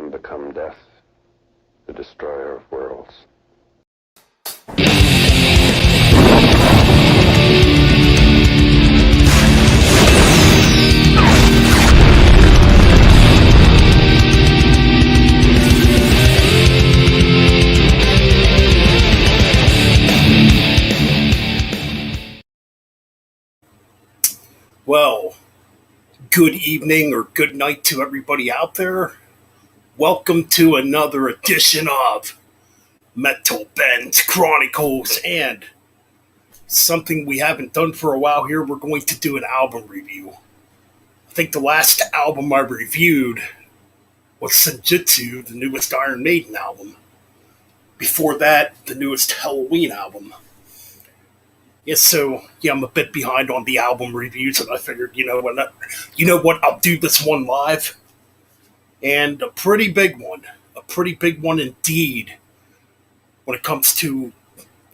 am become death, the destroyer of worlds. Well, good evening or good night to everybody out there. Welcome to another edition of Metal Band's Chronicles, and something we haven't done for a while here, we're going to do an album review. I think the last album I reviewed was Senjutsu, the newest Iron Maiden album. Before that, the newest Halloween album. Yeah, I'm a bit behind on the album reviews, and I figured, what, I'll do this one live, and a pretty big one indeed, when it comes to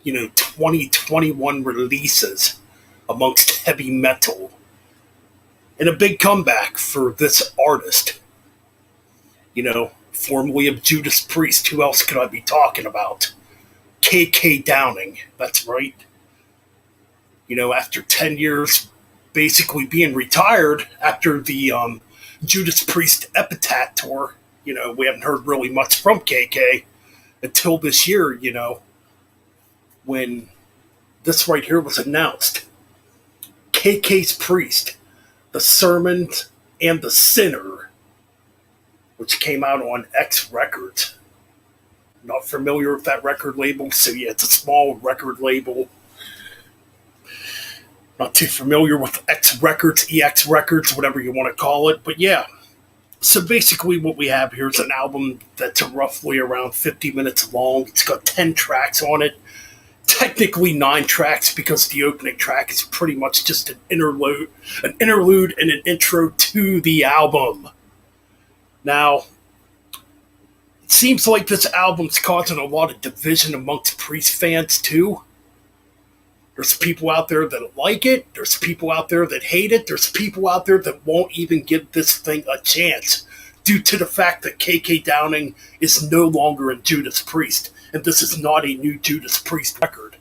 2021 releases amongst heavy metal, and a big comeback for this artist. Formerly of Judas Priest, who else could I be talking about? K.K. Downing, that's right. After 10 years basically being retired after the Judas Priest Epitaph tour, we haven't heard really much from KK until this year, when this right here was announced. KK's Priest, the Sermon and the Sinner, which came out on X Records. Not familiar with that record label, so yeah, it's a small record label. Not too familiar with X Records, EX Records, whatever you want to call it. But yeah, so basically what we have here is an album that's roughly around 50 minutes long. It's got 10 tracks on it. Technically 9 tracks, because the opening track is pretty much just an interlude and an intro to the album. Now, it seems like this album's causing a lot of division amongst Priest fans too. There's people out there that like it. There's people out there that hate it. There's people out there that won't even give this thing a chance due to the fact that K.K. Downing is no longer in Judas Priest. And this is not a new Judas Priest record.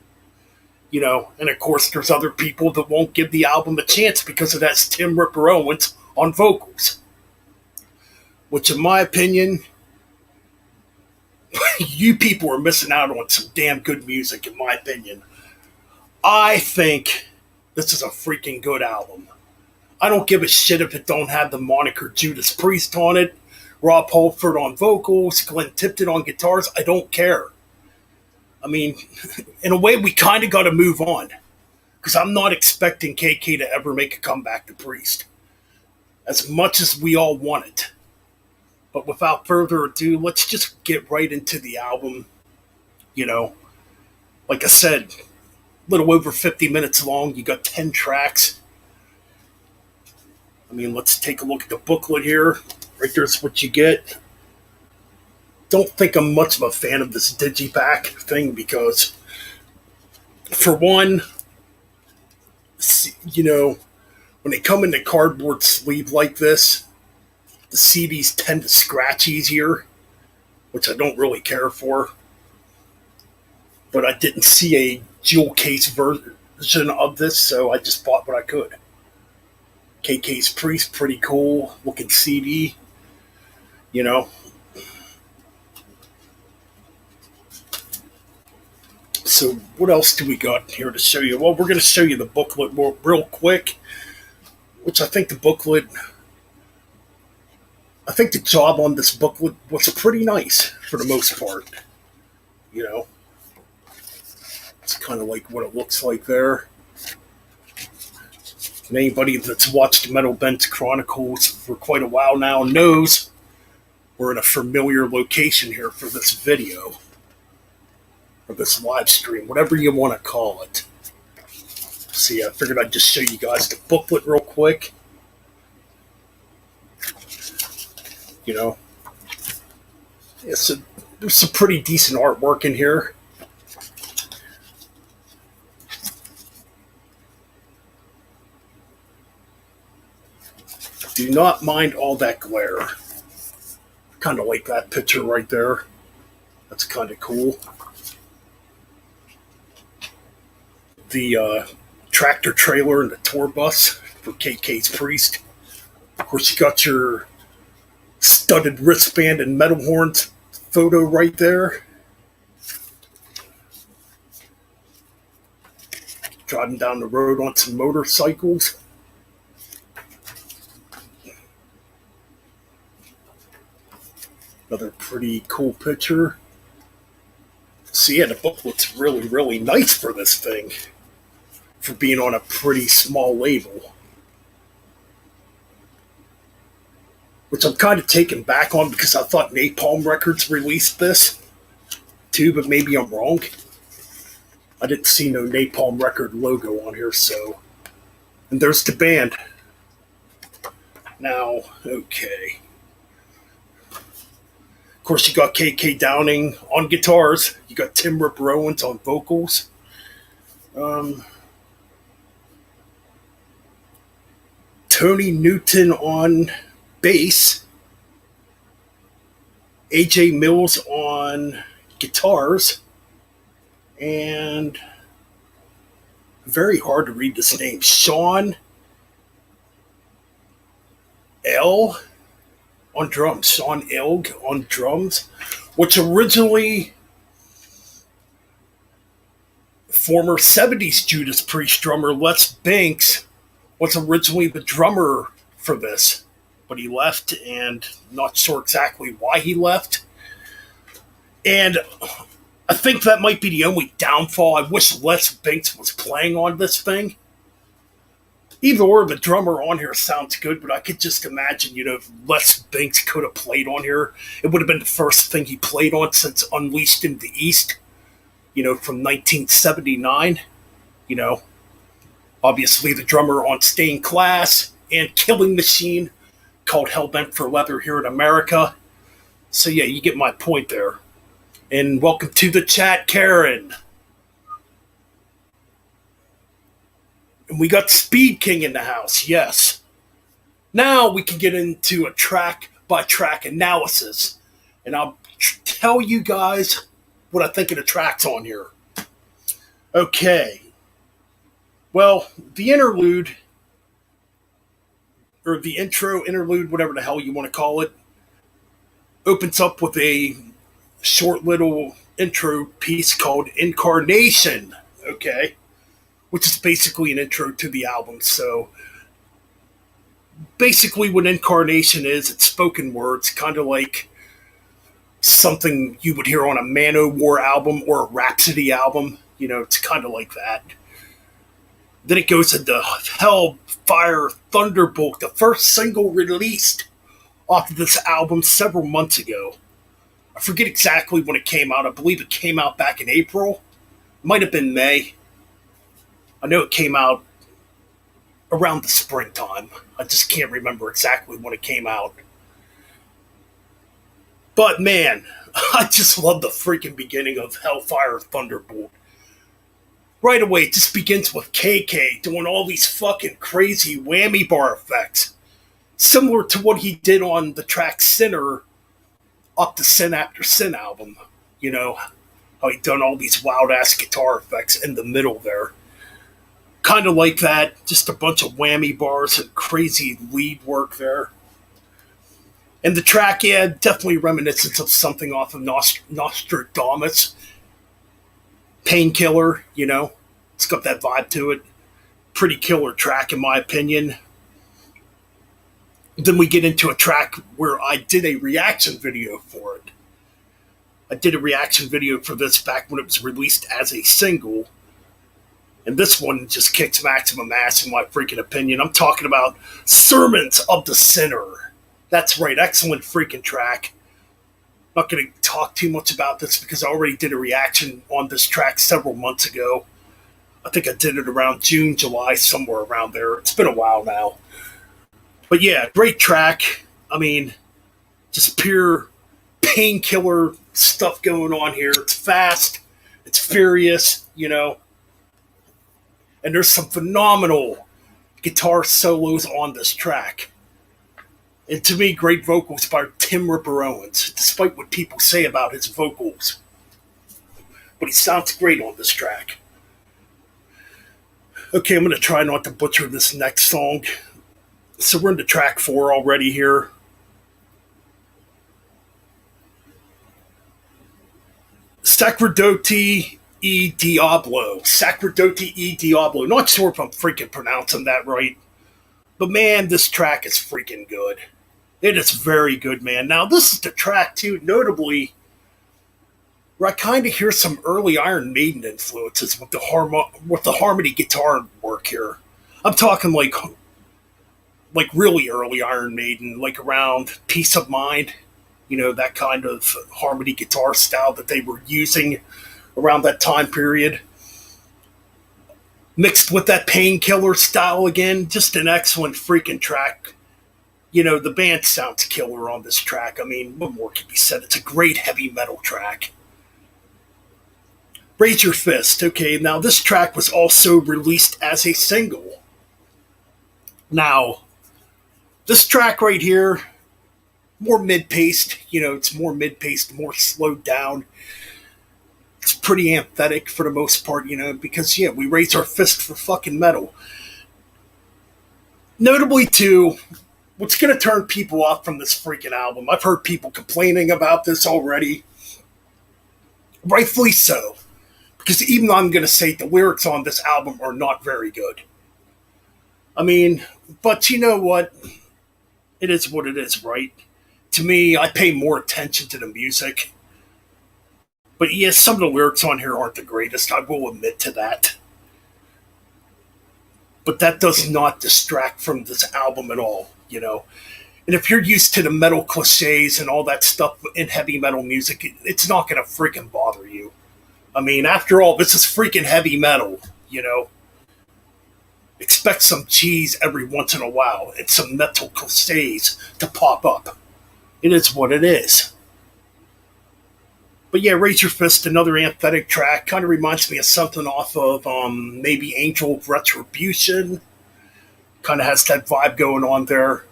And of course there's other people that won't give the album a chance because it has Tim Ripper Owens on vocals. Which in my opinion, you people are missing out on some damn good music, in my opinion. I think this is a freaking good album. I don't give a shit if it don't have the moniker Judas Priest on it, Rob Halford on vocals, Glenn Tipton on guitars. I don't care. I mean, in a way, we kind of got to move on. Because I'm not expecting KK to ever make a comeback to Priest. As much as we all want it. But without further ado, let's just get right into the album. Like I said, little over 50 minutes long. You got 10 tracks. I mean, let's take a look at the booklet here. Right there's what you get. Don't think I'm much of a fan of this digipack thing because, for one, when they come in the cardboard sleeve like this, the CDs tend to scratch easier, which I don't really care for. But I didn't see a jewel case version of this, so I just bought what I could. KK's Priest, pretty cool looking CD, So what else do we got here to show you? Well, we're going to show you the booklet real quick, which I think the job on this booklet was pretty nice for the most part. It's kind of like what it looks like there. And anybody that's watched Metal Band's Chronicles for quite a while now knows we're in a familiar location here for this video. Or this live stream, whatever you want to call it. See, I figured I'd just show you guys the booklet real quick. There's some pretty decent artwork in here. Do not mind all that glare. Kind of like that picture right there. That's kind of cool. The tractor trailer and the tour bus for KK's Priest. Of course, you got your studded wristband and metal horns photo right there. Driving down the road on some motorcycles. Another pretty cool picture. So yeah, the booklet's really, really nice for this thing. For being on a pretty small label. Which I'm kind of taken back on because I thought Napalm Records released this too, but maybe I'm wrong. I didn't see no Napalm Record logo on here, so. And there's the band. Now, okay. Of course, you got KK Downing on guitars. You got Tim Rip Owens on vocals. Tony Newton on bass. AJ Mills on guitars. And very hard to read this name. Sean L. on drums. Sean Elg on drums, which originally former 70s Judas Priest drummer Les Banks was originally the drummer for this, but he left, and not sure exactly why he left. And I think that might be the only downfall. I wish Les Banks was playing on this thing. Either or, the drummer on here sounds good, but I could just imagine, if Les Banks could have played on here, it would have been the first thing he played on since Unleashed in the East, from 1979. Obviously the drummer on Stained Class and Killing Machine, called Hellbent for Leather here in America. So yeah, you get my point there. And welcome to the chat, Karen. And we got Speed King in the house, yes. Now we can get into a track-by-track analysis. And I'll tell you guys what I think of the tracks on here. Okay. Well, the interlude, or the intro, interlude, whatever the hell you want to call it, opens up with a short little intro piece called Incarnation, okay? Which is basically an intro to the album. So basically what Incarnation is, it's spoken words, kind of like something you would hear on a Manowar album or a Rhapsody album. It's kind of like that. Then it goes into Hellfire Thunderbolt, the first single released off of this album several months ago. I forget exactly when it came out. I believe it came out back in April. Might have been May. I know it came out around the springtime. I just can't remember exactly when it came out. But man, I just love the freaking beginning of Hellfire Thunderbolt. Right away, it just begins with KK doing all these fucking crazy whammy bar effects. Similar to what he did on the track Sinner up the Sin After Sin album. How he done all these wild-ass guitar effects in the middle there. Kind of like that, just a bunch of whammy bars and crazy lead work there. And the track, yeah, definitely reminiscent of something off of Nostradamus. Painkiller, it's got that vibe to it. Pretty killer track in my opinion. Then we get into a track where I did a reaction video for it. I did a reaction video for this back when it was released as a single. And this one just kicks maximum ass in my freaking opinion. I'm talking about Sermons of the Sinner. That's right, excellent freaking track. Not going to talk too much about this because I already did a reaction on this track several months ago. I think I did it around June, July, somewhere around there. It's been a while now. But yeah, great track. I mean, just pure painkiller stuff going on here. It's fast. It's furious, And there's some phenomenal guitar solos on this track. And to me, great vocals by Tim Ripper Owens, despite what people say about his vocals. But he sounds great on this track. Okay, I'm going to try not to butcher this next song. So we're into track 4 already here. Sacerdote e Diablo. Sacerdote e Diablo. Not sure if I'm freaking pronouncing that right. But man, this track is freaking good. It is very good, man. Now, this is the track, too, notably, where I kind of hear some early Iron Maiden influences with with the harmony guitar work here. I'm talking like really early Iron Maiden, like around Peace of Mind, that kind of harmony guitar style that they were using around that time period. Mixed with that painkiller style again, just an excellent freaking track. The band sounds killer on this track. I mean, what more can be said? It's a great heavy metal track. Razer Fist. Okay, now this track was also released as a single. Now, this track right here, more mid-paced. It's more mid-paced, more slowed down. It's pretty amphetic for the most part, because, yeah, we raise our fist for fucking metal. Notably, too, what's going to turn people off from this freaking album, I've heard people complaining about this already. Rightfully so. Because even though I'm going to say the lyrics on this album are not very good. I mean, but you know what? It is what it is, right? To me, I pay more attention to the music. But yes, some of the lyrics on here aren't the greatest. I will admit to that. But that does not distract from this album at all. And if you're used to the metal cliches and all that stuff in heavy metal music, it's not going to freaking bother you. I mean, after all, this is freaking heavy metal. Expect some cheese every once in a while and some metal cliches to pop up. It is what it is. But yeah, Razer Fist, another aesthetic track, kind of reminds me of something off of maybe Angel of Retribution. Kind of has that vibe going on there.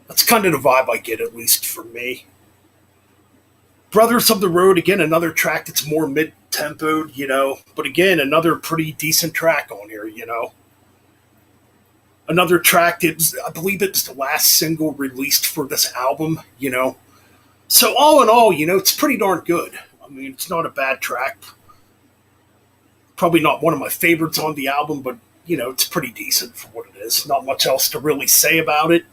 That's kind of the vibe I get, at least for me. Brothers of the Road, again, another track that's more mid-tempoed. But again, another pretty decent track on here. Another track that I believe it's the last single released for this album. So all in all, it's pretty darn good. I mean, it's not a bad track. Probably not one of my favorites on the album, but, it's pretty decent for what it is. Not much else to really say about it.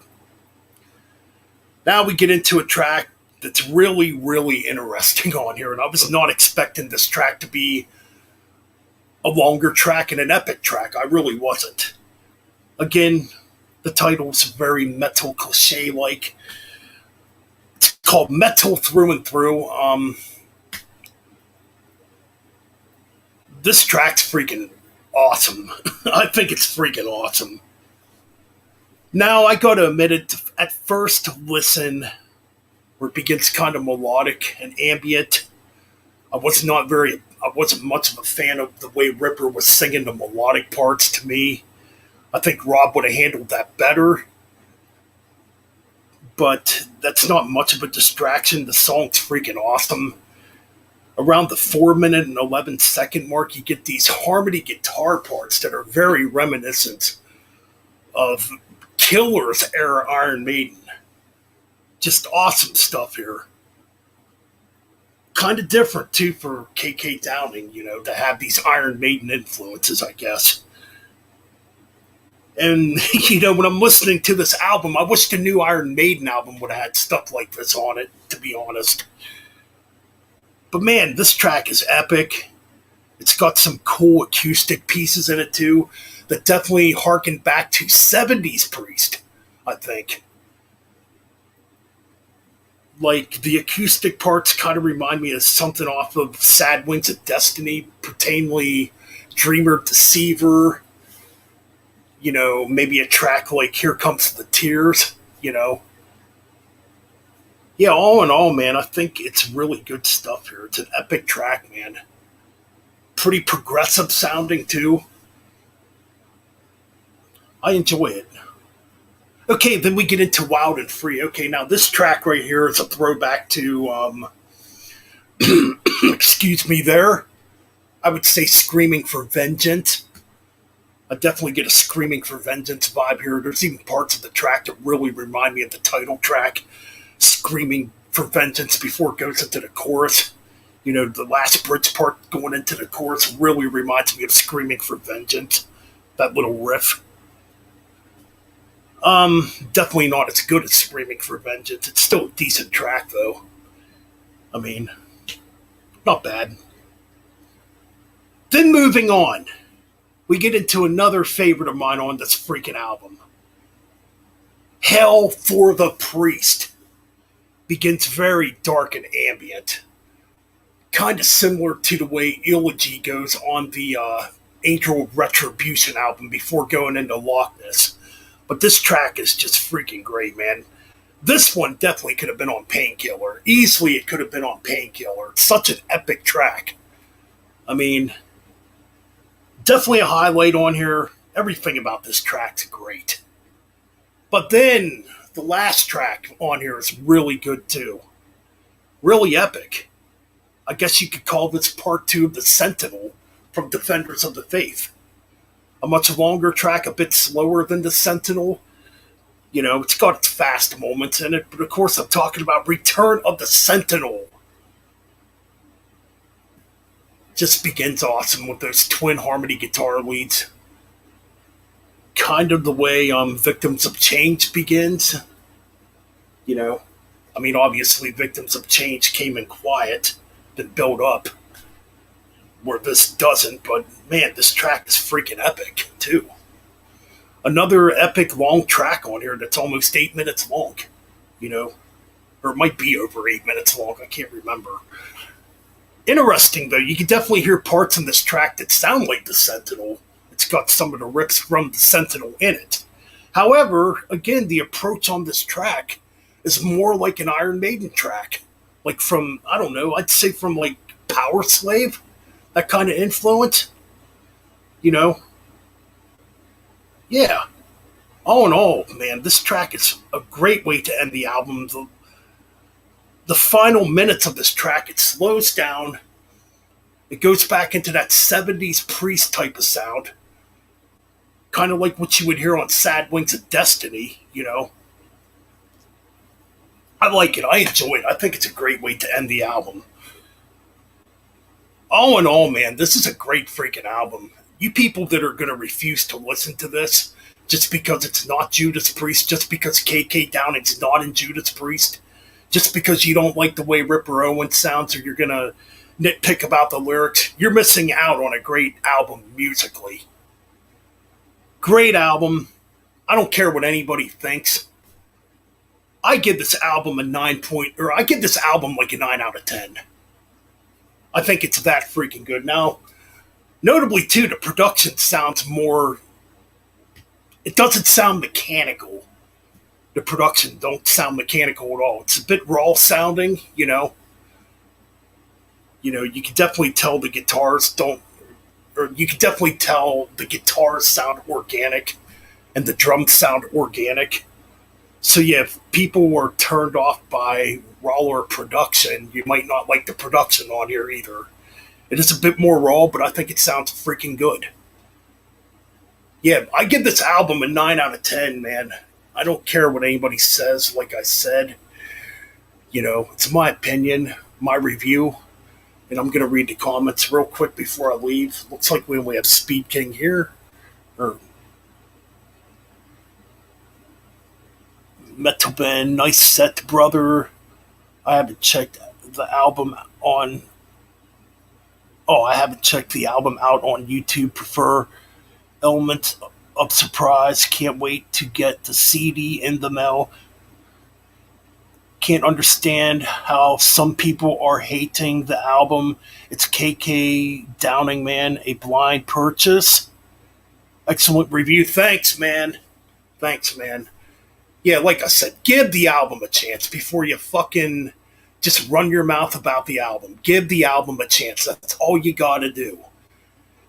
Now we get into a track that's really, really interesting on here, and I was not expecting this track to be a longer track and an epic track. I really wasn't. Again, the title's very metal cliche-like. It's called Metal Through and Through. This track's freaking awesome. I think it's freaking awesome. Now, I gotta admit it, at first listen, where it begins kind of melodic and ambient, I wasn't much of a fan of the way Ripper was singing the melodic parts to me. I think Rob would have handled that better. But that's not much of a distraction. The song's freaking awesome. Around the 4 minute and 11 second mark, you get these harmony guitar parts that are very reminiscent of Killer's era Iron Maiden. Just awesome stuff here. Kind of different, too, for KK Downing, to have these Iron Maiden influences, I guess. And, when I'm listening to this album, I wish the new Iron Maiden album would have had stuff like this on it, to be honest. But man, this track is epic. It's got some cool acoustic pieces in it, too, that definitely harken back to 70s Priest, I think. Like, the acoustic parts kind of remind me of something off of Sad Winds of Destiny, pertainly Dreamer Deceiver. Maybe a track like Here Comes the Tears. Yeah, all in all, man, I think it's really good stuff here. It's an epic track, man. Pretty progressive sounding, too. I enjoy it. Okay, then we get into Wild and Free. Okay, now this track right here is a throwback to, excuse me there, I would say Screaming for Vengeance. I definitely get a Screaming for Vengeance vibe here. There's even parts of the track that really remind me of the title track, Screaming for Vengeance, before it goes into the chorus. You know, the last bridge part going into the chorus really reminds me of Screaming for Vengeance. That little riff. Definitely not as good as Screaming for Vengeance. It's still a decent track, though. I mean, not bad. Then moving on, we get into another favorite of mine on this freaking album. Hell for the Priest begins very dark and ambient. Kind of similar to the way Eulogy goes on the Angel of Retribution album before going into Loch Ness. But this track is just freaking great, man. This one definitely could have been on Painkiller. Easily it could have been on Painkiller. It's such an epic track. I mean, definitely a highlight on here. Everything about this track's great. But then, the last track on here is really good too. Really epic. I guess you could call this part 2 of The Sentinel from Defenders of the Faith. A much longer track, a bit slower than The Sentinel. You know, it's got its fast moments in it, but of course I'm talking about Return of the Sentinel. Just begins awesome with those twin harmony guitar leads. Kind of the way Victims of Change begins. You know, I mean, obviously Victims of Change came in quiet, then built up. Where this doesn't, but man, this track is freaking epic, too. Another epic long track on here that's almost 8 minutes long, you know? Or it might be over 8 minutes long, I can't remember. Interesting, though, you can definitely hear parts in this track that sound like The Sentinel. It's got some of the rips from The Sentinel in it. However, again, the approach on this track is more like an Iron Maiden track. Like from, I don't know, I'd say from like Power Slave? That kind of influence, you know? Yeah. All in all, man, this track is a great way to end the album. The final minutes of this track, it slows down. It goes back into that 70s Priest type of sound. Kind of like what you would hear on Sad Wings of Destiny, you know? I like it. I enjoy it. I think it's a great way to end the album. All in all, man, this is a great freaking album. You people that are going to refuse to listen to this just because it's not Judas Priest, just because KK Downing's not in Judas Priest, just because you don't like the way Ripper Owens sounds or you're going to nitpick about the lyrics, you're missing out on a great album musically. Great album. I don't care what anybody thinks. I give this album I give this album like a 9 out of 10. I think it's that freaking good. Now, notably, too, the production sounds more... It doesn't sound mechanical. The production don't sound mechanical at all. It's a bit raw sounding, you know. You know, you can definitely tell the guitars don't... Or you can definitely tell the guitars sound organic and the drums sound organic. So yeah, if people were turned off by rawer production, you might not like the production on here either. It is a bit more raw, but I think it sounds freaking good. Yeah, I give this album a 9 out of 10, man. I don't care what anybody says, like I said. You know, it's my opinion, my review. And I'm going to read the comments real quick before I leave. Looks like we only have Speed King here. Or Metal Band, nice set, brother. I haven't checked the album on... Oh, I haven't checked the album out on YouTube. Prefer Element of Surprise. Can't wait to get the CD in the mail. Can't understand how some people are hating the album. It's KK Downing, man. A blind purchase. Excellent review. Thanks, man. Thanks, man. Yeah, like I said, give the album a chance before you fucking just run your mouth about the album. Give the album a chance. That's all you gotta do.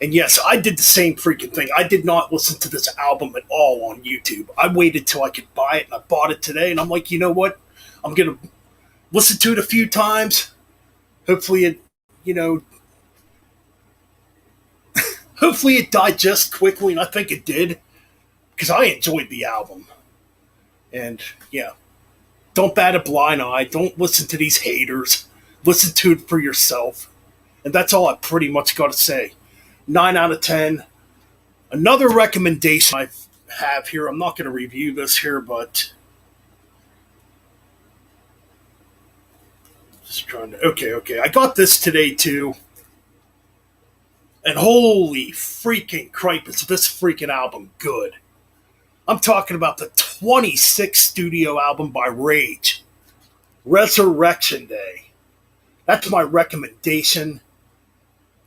And yes, I did the same freaking thing. I did not listen to this album at all on YouTube. I waited till I could buy it, and I bought it today. And I'm like, you know what? I'm gonna listen to it a few times. Hopefully, you know, hopefully it digests quickly, and I think it did because I enjoyed the album. And yeah, don't bat a blind eye. Don't listen to these haters. Listen to it for yourself. And that's all I pretty much got to say. 9 out of 10. Another recommendation I have here, I'm not going to review this here, but just trying to. Okay. I got this today too. And holy freaking cripe, is this freaking album good. I'm talking about the 26th studio album by Rage, Resurrection Day. That's my recommendation.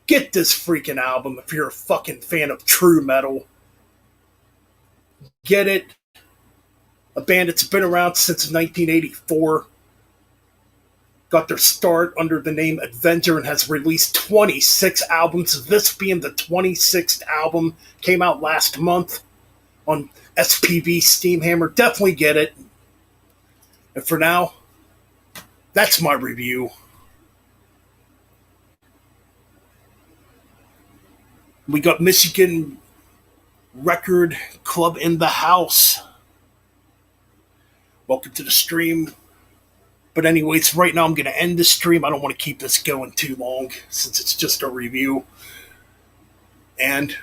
Get this freaking album if you're a fucking fan of true metal. Get it. A band that's been around since 1984. Got their start under the name Avenger and has released 26 albums. This being the 26th album, came out last month on SPV Steamhammer. Definitely get it. And for now, that's my review. We got Michigan Record Club in the house. Welcome to the stream. But anyways, right now I'm going to end the stream. I don't want to keep this going too long since it's just a review. And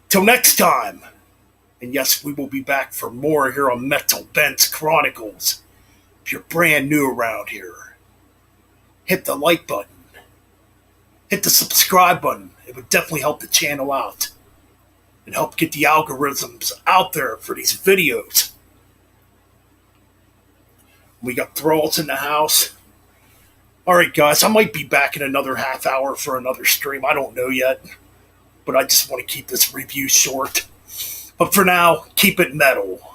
till next time. And yes, we will be back for more here on Metal Bent's Chronicles. If you're brand new around here, hit the like button. Hit the subscribe button. It would definitely help the channel out. And help get the algorithms out there for these videos. We got Thralls in the house. Alright guys, I might be back in another half hour for another stream. I don't know yet. But I just want to keep this review short. But for now, keep it metal.